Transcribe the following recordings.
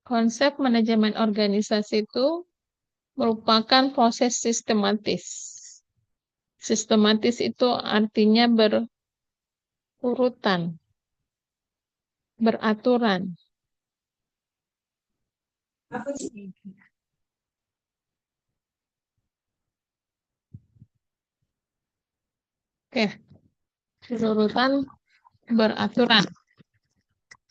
Konsep manajemen organisasi itu merupakan proses sistematis. Sistematis itu artinya berurutan, beraturan. Oke, berurutan, beraturan.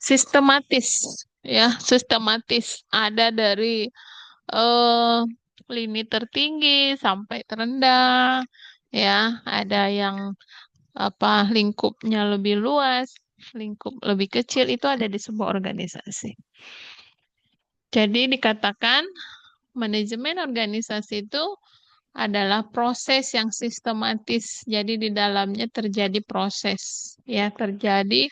Sistematis, ya, sistematis. Ada dari eh, lini tertinggi sampai terendah, ya. Ada yang lingkupnya lebih luas, lingkup lebih kecil itu ada di sebuah organisasi. Jadi dikatakan manajemen organisasi itu adalah proses yang sistematis. Jadi di dalamnya terjadi proses, ya, terjadi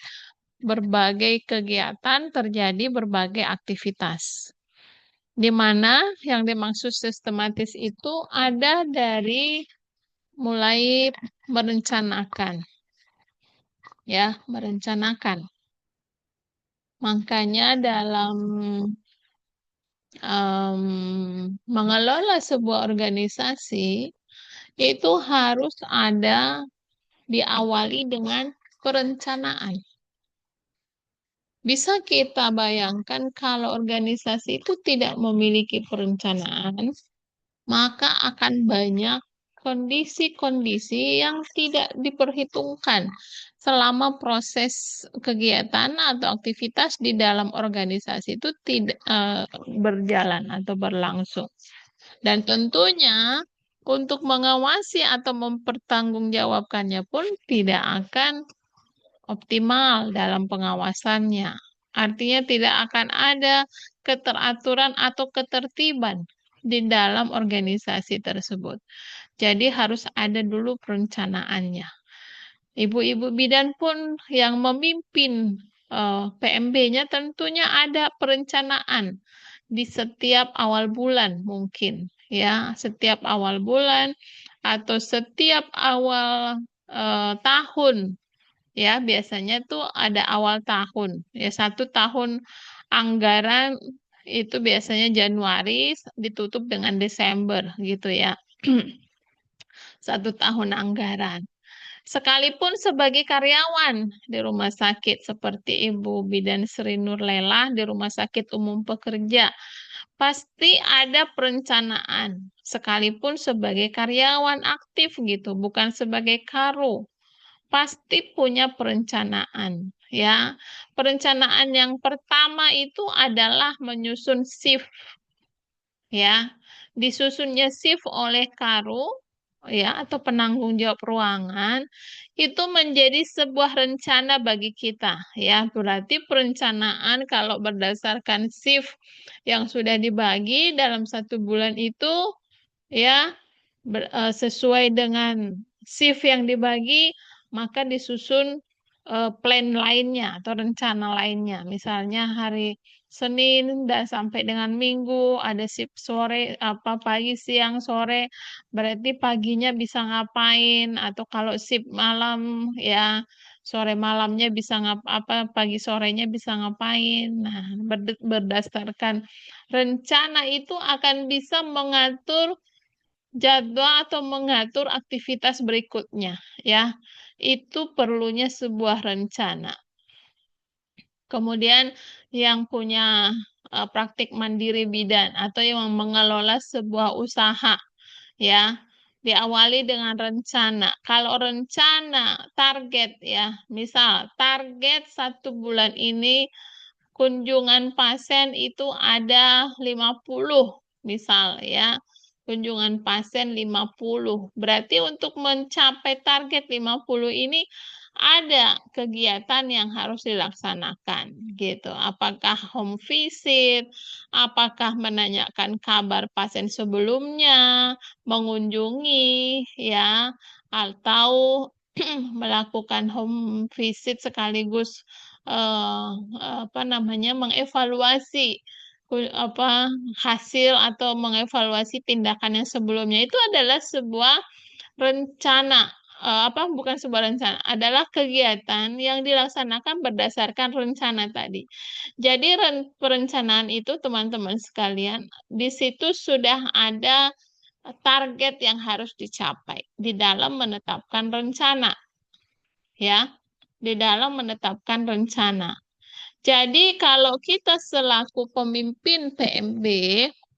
berbagai kegiatan, terjadi berbagai aktivitas. Di mana yang dimaksud sistematis itu ada dari mulai merencanakan, ya, merencanakan. Makanya dalam mengelola sebuah organisasi itu harus ada diawali dengan perencanaan. Bisa kita bayangkan kalau organisasi itu tidak memiliki perencanaan, maka akan banyak kondisi-kondisi yang tidak diperhitungkan selama proses kegiatan atau aktivitas di dalam organisasi itu tidak berjalan atau berlangsung. Dan tentunya untuk mengawasi atau mempertanggungjawabkannya pun tidak akan optimal dalam pengawasannya. Artinya tidak akan ada keteraturan atau ketertiban di dalam organisasi tersebut. Jadi harus ada dulu perencanaannya. Ibu-ibu bidan pun yang memimpin PMB-nya tentunya ada perencanaan di setiap awal bulan mungkin, ya, setiap awal bulan atau setiap awal tahun, ya, biasanya tuh ada awal tahun, ya, 1 tahun anggaran itu biasanya Januari ditutup dengan Desember gitu ya. 1 tahun anggaran. Sekalipun sebagai karyawan di rumah sakit seperti Ibu Bidan Sri Nurlela di Rumah Sakit Umum Pekerja, pasti ada perencanaan. Sekalipun sebagai karyawan aktif gitu, bukan sebagai karu, pasti punya perencanaan. Ya, perencanaan yang pertama itu adalah menyusun shift, ya, disusunnya shift oleh karu, ya, atau penanggung jawab ruangan itu menjadi sebuah rencana bagi kita, ya. Berarti perencanaan kalau berdasarkan shift yang sudah dibagi dalam 1 bulan itu, ya, sesuai dengan shift yang dibagi, maka disusun plan lainnya atau rencana lainnya. Misalnya hari Senin dan sampai dengan Minggu ada shift sore, pagi, siang, sore. Berarti paginya bisa ngapain, atau kalau shift malam, ya, sore malamnya bisa pagi sorenya bisa ngapain. Nah, berdasarkan rencana itu akan bisa mengatur jadwal atau mengatur aktivitas berikutnya, ya. Itu perlunya sebuah rencana. Kemudian yang punya praktik mandiri bidan atau yang mengelola sebuah usaha, ya, diawali dengan rencana. Kalau rencana target, ya, misal target 1 bulan ini kunjungan pasien itu ada 50, misal, ya. Kunjungan pasien 50. Berarti untuk mencapai target 50 ini ada kegiatan yang harus dilaksanakan gitu. Apakah home visit, apakah menanyakan kabar pasien sebelumnya, mengunjungi, ya, atau melakukan home visit sekaligus mengevaluasi hasil atau mengevaluasi tindakan yang sebelumnya. Itu adalah sebuah rencana bukan sebuah rencana, adalah kegiatan yang dilaksanakan berdasarkan rencana tadi. Jadi perencanaan itu teman-teman sekalian, di situ sudah ada target yang harus dicapai di dalam menetapkan rencana, ya, di dalam menetapkan rencana. Jadi kalau kita selaku pemimpin PMB,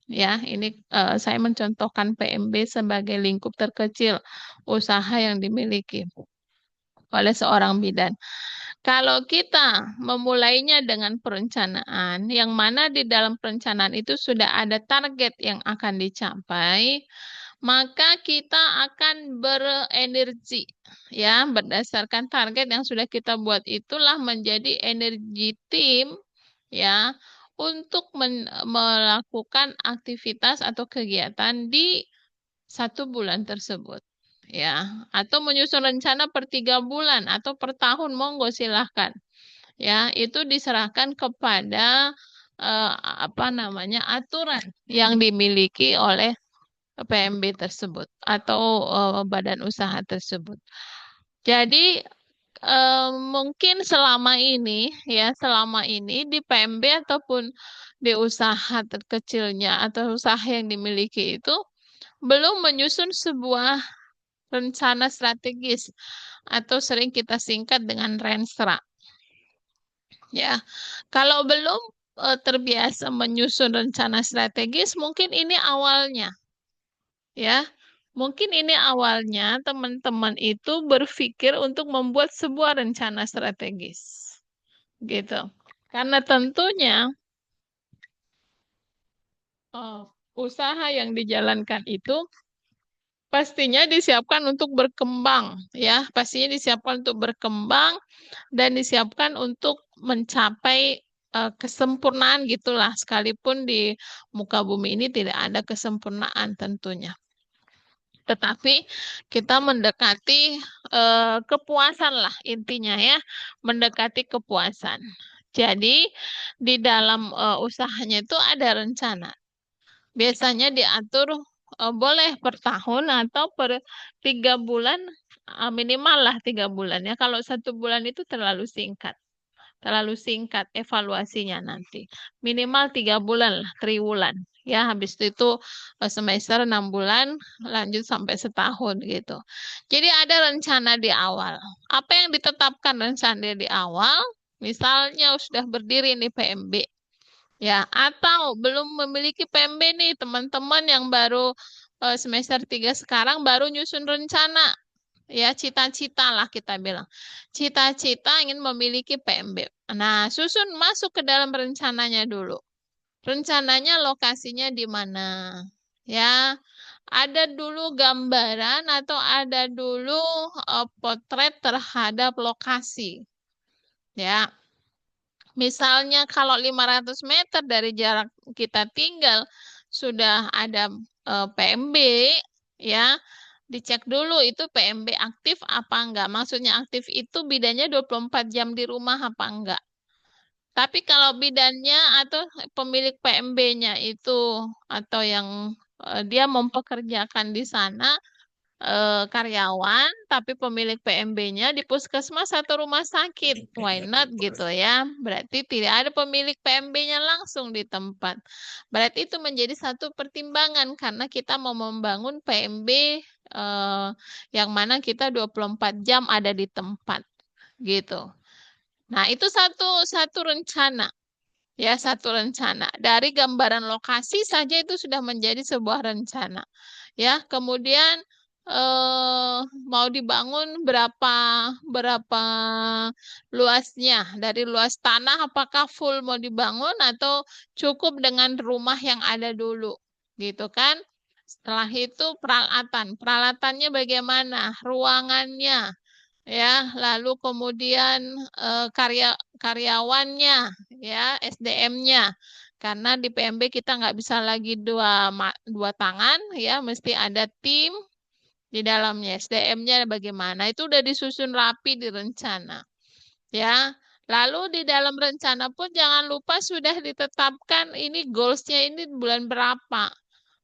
ya, ini saya mencontohkan PMB sebagai lingkup terkecil usaha yang dimiliki oleh seorang bidan. Kalau kita memulainya dengan perencanaan, yang mana di dalam perencanaan itu sudah ada target yang akan dicapai, maka kita akan berenergi, ya, berdasarkan target yang sudah kita buat itulah menjadi energi tim, ya, untuk melakukan aktivitas atau kegiatan di 1 bulan tersebut. Ya, atau menyusun rencana per 3 bulan atau per tahun, monggo silahkan. Ya, itu diserahkan kepada apa namanya aturan yang dimiliki oleh PMB tersebut atau badan usaha tersebut. Jadi mungkin selama ini di PMB ataupun di usaha terkecilnya atau usaha yang dimiliki itu belum menyusun sebuah rencana strategis atau sering kita singkat dengan renstra. Ya, kalau belum terbiasa menyusun rencana strategis, mungkin ini awalnya. Ya, mungkin ini awalnya teman-teman itu berpikir untuk membuat sebuah rencana strategis. Gitu. Karena tentunya eh, usaha yang dijalankan itu pastinya disiapkan untuk berkembang, ya. Pastinya disiapkan untuk berkembang dan disiapkan untuk mencapai kesempurnaan gitulah. Sekalipun di muka bumi ini tidak ada kesempurnaan tentunya. Tetapi kita mendekati kepuasan lah intinya ya, mendekati kepuasan. Jadi di dalam usahanya itu ada rencana. Biasanya diatur boleh per tahun atau per 3 bulan, minimal lah 3 bulan ya. Kalau 1 bulan itu terlalu singkat evaluasinya nanti. Minimal 3 bulan lah, triwulan. Ya, habis itu semester 6 bulan, lanjut sampai setahun gitu. Jadi ada rencana di awal. Apa yang ditetapkan rencana di awal? Misalnya sudah berdiri nih PMB. Ya, atau belum memiliki PMB nih teman-teman yang baru semester 3 sekarang baru nyusun rencana. Ya, cita-cita lah kita bilang. Cita-cita ingin memiliki PMB. Nah, susun masuk ke dalam rencananya dulu. Rencananya lokasinya di mana? Ya, ada dulu gambaran atau ada dulu potret terhadap lokasi. Ya, misalnya kalau 500 meter dari jarak kita tinggal sudah ada PMB, ya, dicek dulu itu PMB aktif apa enggak. Maksudnya aktif itu bidannya 24 jam di rumah apa enggak. Tapi kalau bidannya atau pemilik PMB-nya itu atau yang dia mempekerjakan di sana karyawan, tapi pemilik PMB-nya di puskesmas atau rumah sakit. Why not gitu ya? Berarti tidak ada pemilik PMB-nya langsung di tempat. Berarti itu menjadi satu pertimbangan karena kita mau membangun PMB yang mana kita 24 jam ada di tempat gitu. Nah, itu satu satu rencana. Ya, satu rencana. Dari gambaran lokasi saja itu sudah menjadi sebuah rencana. Ya, kemudian mau dibangun berapa berapa luasnya? Dari luas tanah apakah full mau dibangun atau cukup dengan rumah yang ada dulu? Gitu kan? Setelah itu peralatan. Peralatannya bagaimana? Ruangannya, ya, lalu kemudian karyawannya, ya, SDM-nya, karena di PMB kita nggak bisa lagi dua tangan, ya, mesti ada tim di dalamnya. SDM-nya bagaimana? Itu udah disusun rapi di rencana, ya. Lalu di dalam rencana pun jangan lupa sudah ditetapkan ini goals-nya ini bulan berapa,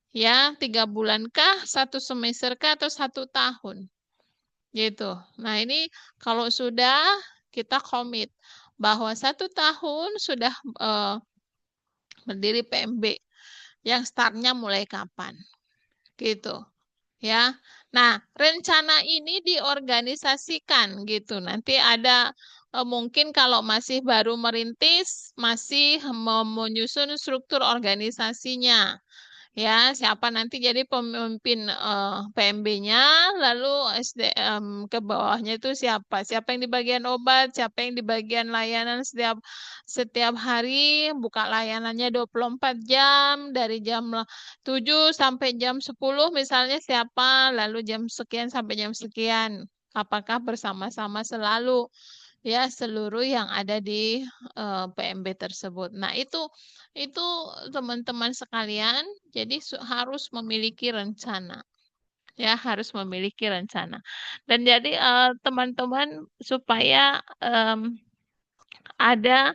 ya, 3 bulan kah, 1 semester kah, atau 1 tahun. gitu. Nah, ini kalau sudah kita komit bahwa 1 tahun sudah eh, berdiri PMB, yang startnya mulai kapan, gitu ya. Nah, rencana ini diorganisasikan gitu. Nanti ada mungkin kalau masih baru merintis, masih mau menyusun struktur organisasinya. Ya, siapa nanti jadi pemimpin PMB-nya, lalu SDM ke bawahnya itu siapa? Siapa yang di bagian obat, siapa yang di bagian layanan setiap setiap hari buka layanannya 24 jam dari jam 7 sampai jam 10 misalnya siapa, lalu jam sekian sampai jam sekian. Apakah bersama-sama selalu ya seluruh yang ada di PMB tersebut. Nah, itu teman-teman sekalian, jadi harus memiliki rencana. Ya, harus memiliki rencana. Dan jadi teman-teman supaya ada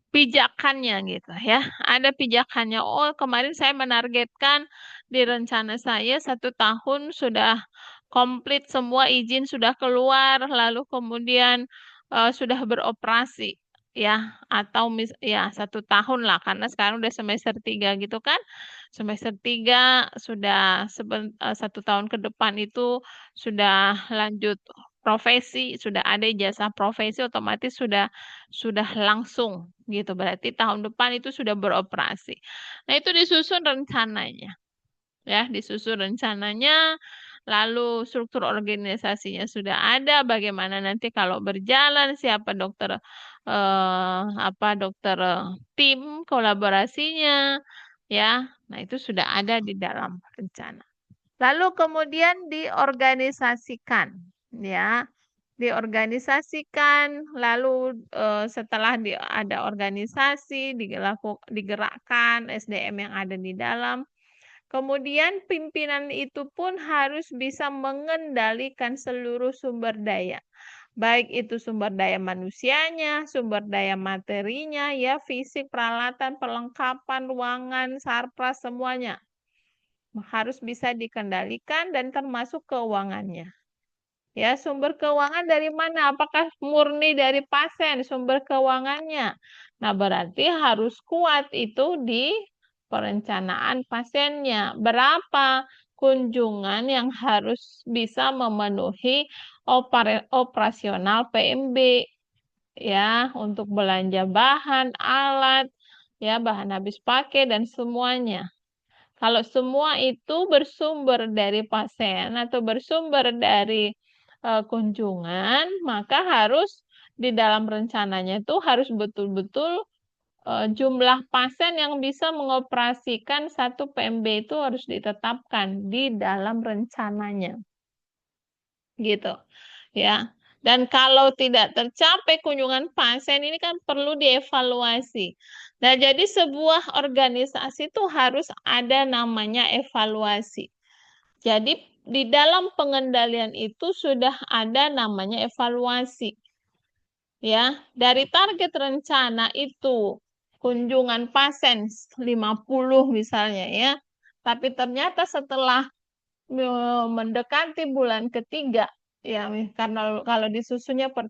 pijakannya gitu ya. Ada pijakannya. Oh, kemarin saya menargetkan di rencana saya 1 tahun sudah komplit semua izin sudah keluar, lalu kemudian sudah beroperasi ya, atau ya 1 tahun lah karena sekarang udah semester 3 gitu kan. Semester 3 sudah 1 tahun ke depan itu sudah lanjut profesi, sudah ada ijazah profesi otomatis sudah langsung gitu. Berarti tahun depan itu sudah beroperasi. Nah, itu disusun rencananya. Ya, disusun rencananya, lalu struktur organisasinya sudah ada, bagaimana nanti kalau berjalan, siapa dokter dokter tim kolaborasinya, ya. Nah, itu sudah ada di dalam rencana. Lalu kemudian diorganisasikan, ya diorganisasikan, lalu setelah ada organisasi, digerakkan SDM yang ada di dalam, kemudian pimpinan itu pun harus bisa mengendalikan seluruh sumber daya. Baik itu sumber daya manusianya, sumber daya materinya, ya fisik, peralatan, perlengkapan, ruangan, sarpras, semuanya. Harus bisa dikendalikan dan termasuk keuangannya. Ya, sumber keuangan dari mana? Apakah murni dari pasien sumber keuangannya? Nah, berarti harus kuat itu di perencanaan pasiennya. Berapa kunjungan yang harus bisa memenuhi operasional PMB ya, untuk belanja bahan, alat, ya, bahan habis pakai dan semuanya. Kalau semua itu bersumber dari pasien atau bersumber dari kunjungan, maka harus di dalam rencananya itu harus betul-betul jumlah pasien yang bisa mengoperasikan satu PMB itu harus ditetapkan di dalam rencananya. Gitu. Ya. Dan kalau tidak tercapai kunjungan pasien ini kan perlu dievaluasi. Nah, jadi sebuah organisasi itu harus ada namanya evaluasi. Jadi di dalam pengendalian itu sudah ada namanya evaluasi. Ya, dari target rencana itu kunjungan pasien 50 misalnya ya. Tapi ternyata setelah mendekati bulan ketiga, ya karena kalau disusunnya per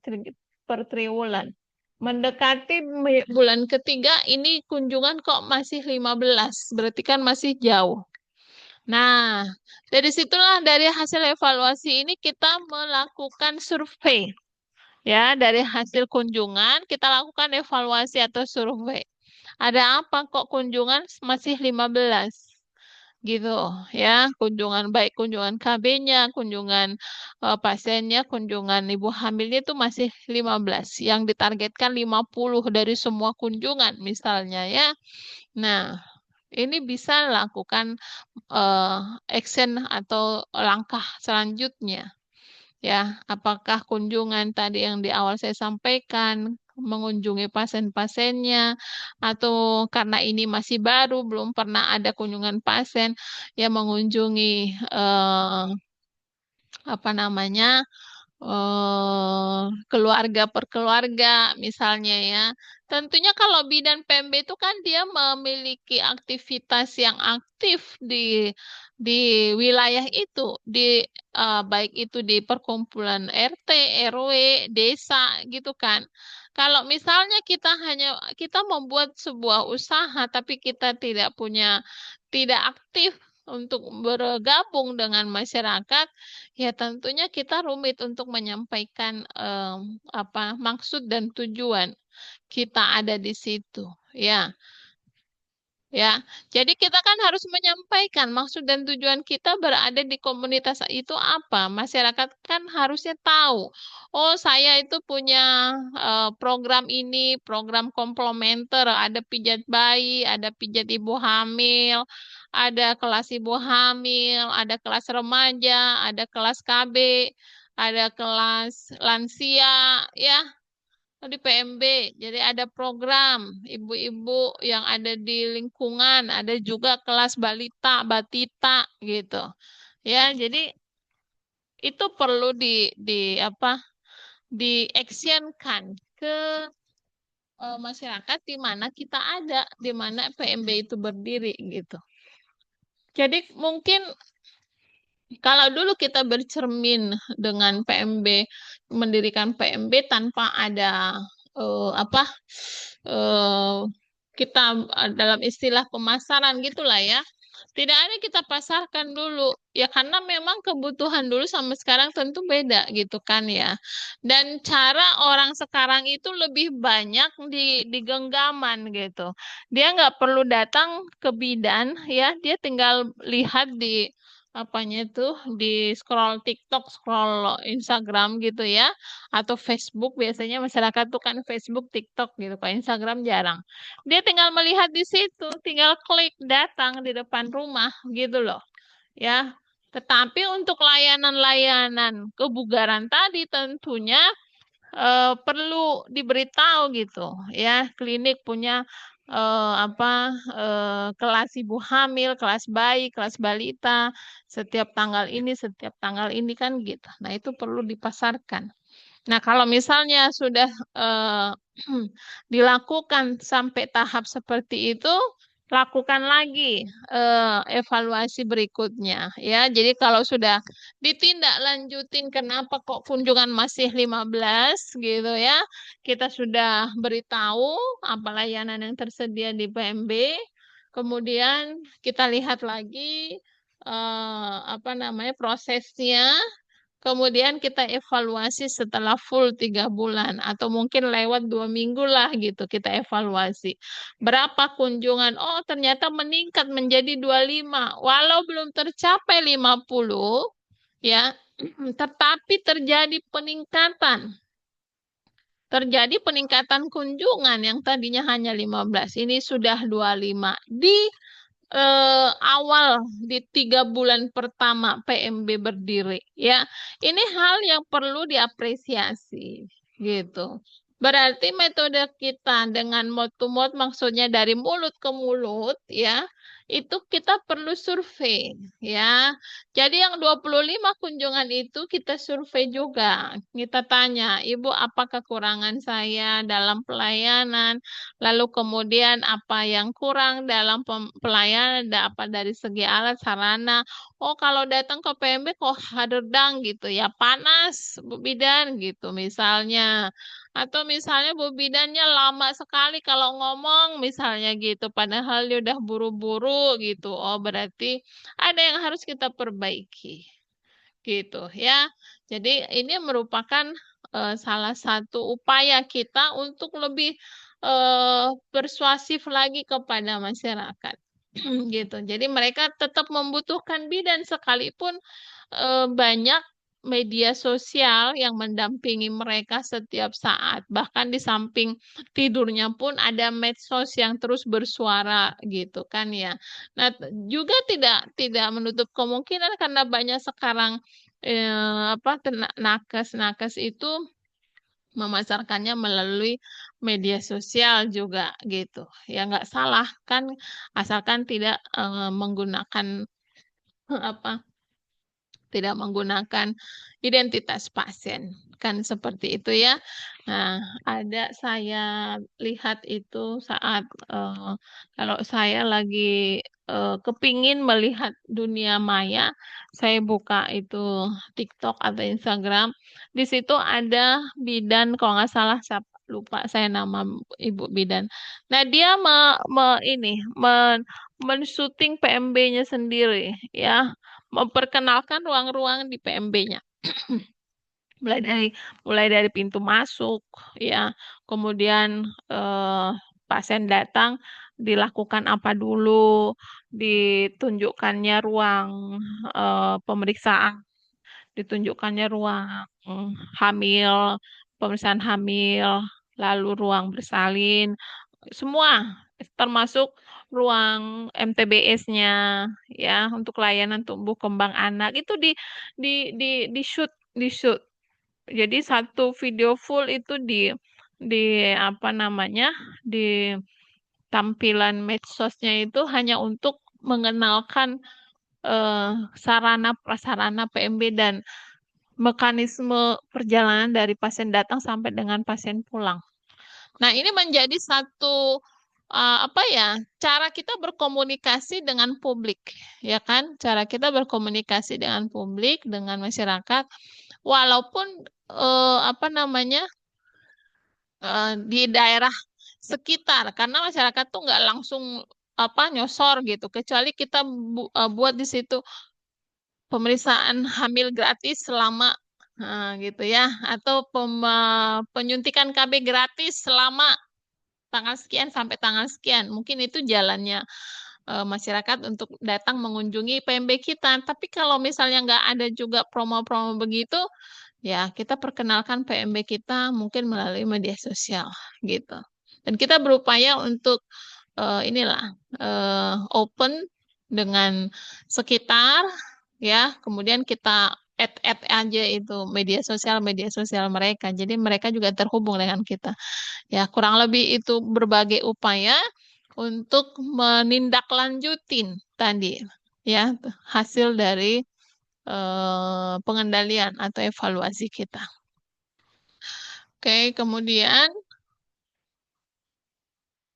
triwulan. Mendekati bulan ketiga ini kunjungan kok masih 15, berarti kan masih jauh. Nah, dari situlah dari hasil evaluasi ini kita melakukan survei. Ya, dari hasil kunjungan kita lakukan evaluasi atau survei. Ada apa kok kunjungan masih 15? Gitu ya, kunjungan baik kunjungan KB-nya, kunjungan pasiennya, kunjungan ibu hamilnya itu masih 15. Yang ditargetkan 50 dari semua kunjungan misalnya ya. Nah, ini bisa lakukan eh, action atau langkah selanjutnya. Ya, apakah kunjungan tadi yang di awal saya sampaikan mengunjungi pasien-pasiennya atau karena ini masih baru belum pernah ada kunjungan pasien ya mengunjungi apa namanya keluarga per keluarga misalnya ya. Tentunya kalau bidan PMB itu kan dia memiliki aktivitas yang aktif di wilayah itu, baik itu di perkumpulan RT, RW, desa gitu kan. Kalau misalnya kita membuat sebuah usaha tapi kita tidak aktif untuk bergabung dengan masyarakat, ya tentunya kita rumit untuk menyampaikan apa maksud dan tujuan kita ada di situ. Ya, ya. Jadi kita kan harus menyampaikan maksud dan tujuan kita berada di komunitas itu apa. Masyarakat kan harusnya tahu. Oh, saya itu punya program ini, program komplementer, ada pijat bayi, ada pijat ibu hamil, ada kelas ibu hamil, ada kelas remaja, ada kelas KB, ada kelas lansia, ya di PMB. Jadi ada program ibu-ibu yang ada di lingkungan, ada juga kelas balita, batita gitu. Ya, jadi itu perlu di diactionkan ke masyarakat di mana kita ada, di mana PMB itu berdiri gitu. Jadi mungkin kalau dulu kita bercermin dengan PMB, mendirikan PMB tanpa ada apa eh, kita dalam istilah pemasaran gitulah ya. Tidak ada kita pasarkan dulu ya karena memang kebutuhan dulu sama sekarang tentu beda gitu kan ya. Dan cara orang sekarang itu lebih banyak di genggaman gitu. Dia nggak perlu datang ke bidan ya, dia tinggal lihat di apanya itu di scroll TikTok, scroll Instagram gitu ya, atau Facebook biasanya masyarakat tuh kan Facebook, TikTok gitu, kalau Instagram jarang. Dia tinggal melihat di situ, tinggal klik datang di depan rumah gitu loh, ya. Tetapi untuk layanan-layanan kebugaran tadi tentunya perlu diberitahu gitu ya klinik punya kelas ibu hamil, kelas bayi, kelas balita setiap tanggal ini, setiap tanggal ini kan gitu. Nah, itu perlu dipasarkan. Nah, kalau misalnya sudah eh, dilakukan sampai tahap seperti itu, lakukan lagi evaluasi berikutnya ya. Jadi kalau sudah ditindaklanjutin kenapa kok kunjungan masih 15 gitu ya, kita sudah beritahu apa layanan yang tersedia di PMB. Kemudian kita lihat lagi apa namanya prosesnya. Kemudian kita evaluasi setelah full 3 bulan atau mungkin lewat 2 minggu lah gitu kita evaluasi. Berapa kunjungan? Oh ternyata meningkat menjadi 25. Walau belum tercapai 50 ya, tetapi terjadi peningkatan kunjungan yang tadinya hanya 15. Ini sudah 25 di awal di 3 bulan pertama PMB berdiri ya ini hal yang perlu diapresiasi gitu berarti metode kita dengan mouth to mouth maksudnya dari mulut ke mulut ya itu kita perlu survei ya jadi yang 25 kunjungan itu kita survei juga kita tanya ibu apa kekurangan saya dalam pelayanan. Lalu kemudian apa yang kurang dalam pelayanan, ada apa dari segi alat, sarana. Oh, kalau datang ke PMB kok haderdang gitu ya, panas Bu Bidan gitu misalnya. Atau misalnya Bu Bidannya lama sekali kalau ngomong misalnya gitu, padahal dia udah buru-buru gitu. Oh, berarti ada yang harus kita perbaiki gitu ya. Jadi ini merupakan salah satu upaya kita untuk lebih persuasif lagi kepada masyarakat. Gitu. Jadi mereka tetap membutuhkan bidan sekalipun banyak media sosial yang mendampingi mereka setiap saat. Bahkan di samping tidurnya pun ada medsos yang terus bersuara gitu kan ya. Nah, juga tidak menutup kemungkinan karena banyak sekarang nakes-nakes itu memasarkannya melalui media sosial juga gitu. Ya nggak salah kan asalkan tidak menggunakan apa tidak menggunakan identitas pasien. Kan seperti itu ya. Nah, ada saya lihat itu saat kalau saya lagi kepingin melihat dunia maya, saya buka itu TikTok atau Instagram. Di situ ada bidan, kalau nggak salah, lupa saya nama ibu bidan. Nah, dia men-syuting PMB-nya sendiri, ya, memperkenalkan ruang-ruang di PMB-nya. mulai dari mulai dari pintu masuk, ya, kemudian pasien datang dilakukan apa dulu, ditunjukkannya ruang pemeriksaan, ditunjukkannya ruang hamil, pemeriksaan hamil, lalu ruang bersalin, semua termasuk ruang MTBS-nya, ya, untuk layanan tumbuh kembang anak itu di shoot, di shoot. Jadi satu video full itu di apa namanya, di tampilan medsosnya itu hanya untuk mengenalkan sarana prasarana PMB dan mekanisme perjalanan dari pasien datang sampai dengan pasien pulang. Nah, ini menjadi satu apa ya, cara kita berkomunikasi dengan publik, ya kan? Cara kita berkomunikasi dengan publik, dengan masyarakat, walaupun apa namanya, di daerah sekitar, karena masyarakat tuh nggak langsung apa nyosor gitu, kecuali kita buat di situ pemeriksaan hamil gratis selama gitu ya, atau penyuntikan KB gratis selama tanggal sekian sampai tanggal sekian. Mungkin itu jalannya masyarakat untuk datang mengunjungi PMB kita. Tapi kalau misalnya nggak ada juga promo-promo begitu, ya kita perkenalkan PMB kita mungkin melalui media sosial gitu. Dan kita berupaya untuk inilah open dengan sekitar, ya. Kemudian kita add aja itu media sosial mereka. Jadi mereka juga terhubung dengan kita. Ya, kurang lebih itu berbagai upaya untuk menindaklanjutin tadi, ya, hasil dari pengendalian atau evaluasi kita. Oke, kemudian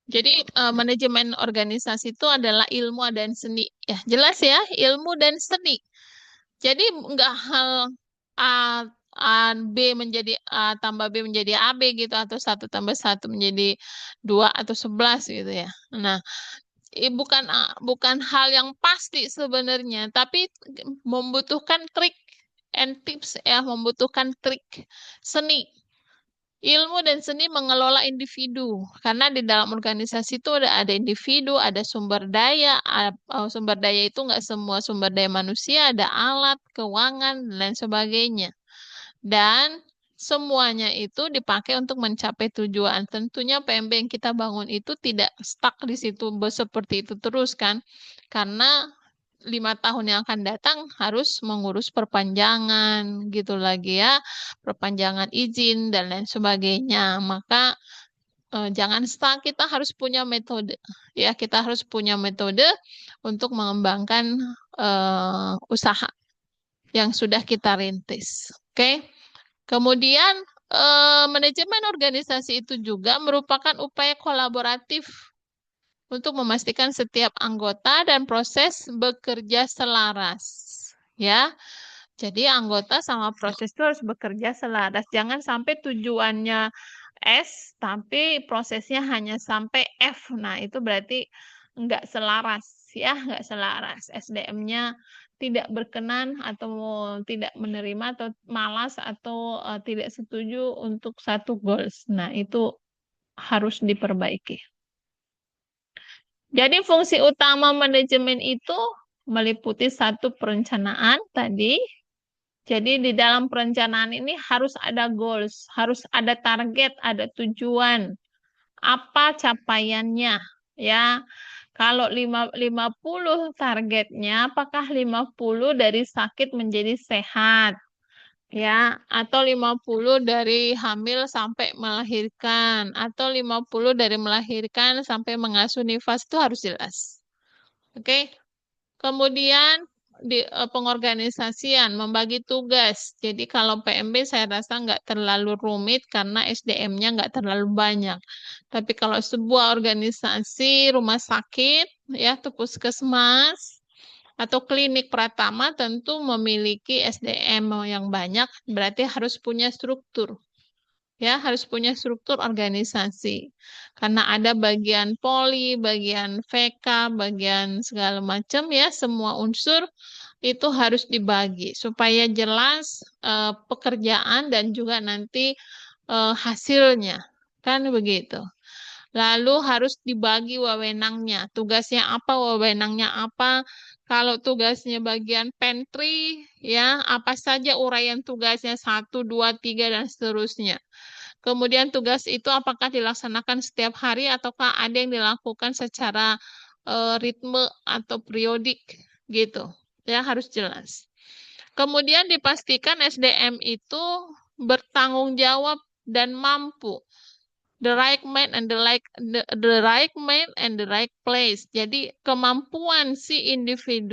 jadi manajemen organisasi itu adalah ilmu dan seni. Ya, jelas ya, ilmu dan seni. Jadi nggak hal A, B menjadi A tambah B menjadi AB gitu, atau 1 tambah 1 menjadi 2 atau 11 gitu ya. Nah, bukan hal yang pasti sebenarnya, tapi membutuhkan trik and tips, ya, membutuhkan trik seni. Ilmu dan seni mengelola individu, karena di dalam organisasi itu ada individu, ada sumber daya. Sumber daya itu nggak semua sumber daya manusia, ada alat, keuangan, dan lain sebagainya. Dan semuanya itu dipakai untuk mencapai tujuan. Tentunya PMB yang kita bangun itu tidak stuck di situ seperti itu terus kan, karena 5 tahun yang akan datang harus mengurus perpanjangan gitu lagi ya, perpanjangan izin dan lain sebagainya. Maka jangan stuck, kita harus punya metode, ya, kita harus punya metode untuk mengembangkan usaha yang sudah kita rintis. Oke. Kemudian manajemen organisasi itu juga merupakan upaya kolaboratif untuk memastikan setiap anggota dan proses bekerja selaras. Ya, jadi anggota sama proses itu harus bekerja selaras. Jangan sampai tujuannya S, tapi prosesnya hanya sampai F. Nah, itu berarti nggak selaras, ya, nggak selaras. SDM-nya tidak berkenan atau tidak menerima atau malas atau tidak setuju untuk satu goals. Nah, itu harus diperbaiki. Jadi fungsi utama manajemen itu meliputi satu perencanaan tadi. Jadi di dalam perencanaan ini harus ada goals, harus ada target, ada tujuan. Apa capaiannya? Ya, kalau 50 targetnya, apakah 50 dari sakit menjadi sehat? Ya, atau 50 dari hamil sampai melahirkan, atau 50 dari melahirkan sampai mengasuh nifas, itu harus jelas. Oke. Kemudian pengorganisasian, membagi tugas. Jadi kalau PMB saya rasa nggak terlalu rumit karena SDM-nya nggak terlalu banyak. Tapi kalau sebuah organisasi rumah sakit, ya, atau puskesmas, atau klinik pratama tentu memiliki SDM yang banyak, berarti harus punya struktur. Ya, harus punya struktur organisasi. Karena ada bagian poli, bagian VK, bagian segala macam ya, semua unsur itu harus dibagi supaya jelas pekerjaan dan juga nanti hasilnya. Kan begitu. Lalu harus dibagi wewenangnya. Tugasnya apa, wewenangnya apa. Kalau tugasnya bagian pantry, ya, apa saja uraian tugasnya, 1, 2, 3, dan seterusnya. Kemudian tugas itu apakah dilaksanakan setiap hari ataukah ada yang dilakukan secara ritme atau periodik gitu. Ya, harus jelas. Kemudian dipastikan SDM itu bertanggung jawab dan mampu. The right man and the right man and the right place. Jadi kemampuan si individu